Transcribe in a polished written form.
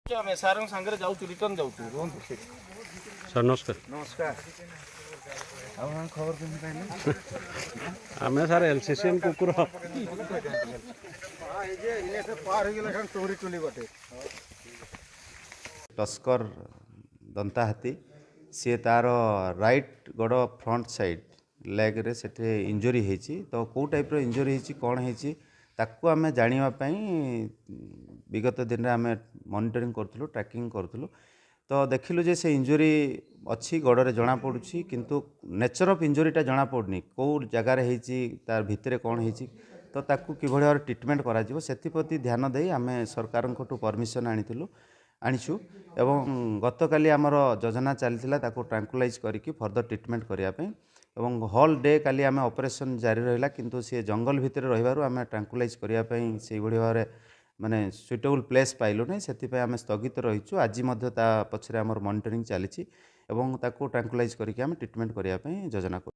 ଆମେ ସାର୍ଙ୍କ ସାଙ୍ଗରେ ଯାଉଛୁ ରିଟର୍ନ ଯାଉଛୁ ରୁହନ୍ତୁ ସାର୍ ନମସ୍କାର। ନମସ୍କାର। ଆପଣଙ୍କ ଖବର କେମିତି ପାଇଲେ? ଆମେ ସାର୍ ଏଲସିସିଏନ୍ କୁକୁର। ଟସ୍କର ଦନ୍ତା ହାତୀ ସିଏ ତାର ରାଇଟ୍ ଗୋଡ଼ ଫ୍ରଣ୍ଟ ସାଇଡ୍ ଲେଗ୍ରେ ସେଠି ଇଞ୍ଜୁରୀ ହେଇଛି। ତ କେଉଁ ଟାଇପ୍ର ଇଞ୍ଜୁରୀ ହେଇଛି କ'ଣ ହେଇଛି ତାକୁ ଆମେ ଜାଣିବା ପାଇଁ ବିଗତ ଦିନରେ ଆମେ ମନିଟରିଂ କରୁଥିଲୁ, ଟ୍ରାକିଂ କରୁଥିଲୁ। ତ ଦେଖିଲୁ ଯେ ସେ ଇଞ୍ଜୁରୀ ଅଛି ଗୋଡ଼ରେ ଜଣାପଡ଼ୁଛି, କିନ୍ତୁ ନେଚର୍ ଅଫ୍ ଇଞ୍ଜୁରୀଟା ଜଣାପଡ଼ୁନି କେଉଁ ଜାଗାରେ ହେଇଛି, ତାର ଭିତରେ କ'ଣ ହେଇଛି। ତ ତାକୁ କିଭଳି ଭାବରେ ଟ୍ରିଟମେଣ୍ଟ କରାଯିବ ସେଥିପ୍ରତି ଧ୍ୟାନ ଦେଇ ଆମେ ସରକାରଙ୍କଠୁ ପରମିସନ୍ ଆଣିଛୁ ଏବଂ ଗତକାଲି ଆମର ଯୋଜନା ଚାଲିଥିଲା ତାକୁ ଟ୍ରାଙ୍କୁଲାଇଜ୍ କରିକି ଫର୍ଦର ଟ୍ରିଟମେଣ୍ଟ କରିବା ପାଇଁ। ଏବଂ ହୋଲ୍ ଡେ କାଲି ଆମେ ଅପରେସନ୍ ଜାରି ରହିଲା, କିନ୍ତୁ ସେ ଜଙ୍ଗଲ ଭିତରେ ରହିବାରୁ ଆମେ ଟ୍ରାଙ୍କୁଲାଇଜ୍ କରିବା ପାଇଁ ସେଇଭଳି ଭାବରେ ମାନେ ସୁଇଟେବୁଲ୍ ପ୍ଲେସ୍ ପାଇଲୁ ନାହିଁ, ସେଥିପାଇଁ ଆମେ ସ୍ଥଗିତ ରହିଛୁ। ଆଜି ମଧ୍ୟ ତା ପଛରେ ଆମର ମନିଟରିଂ ଚାଲିଛି ଏବଂ ତାକୁ ଟ୍ରାଙ୍କୁଲାଇଜ୍ କରିକି ଆମେ ଟ୍ରିଟମେଣ୍ଟ କରିବା ପାଇଁ ଯୋଜନା କରୁଛୁ।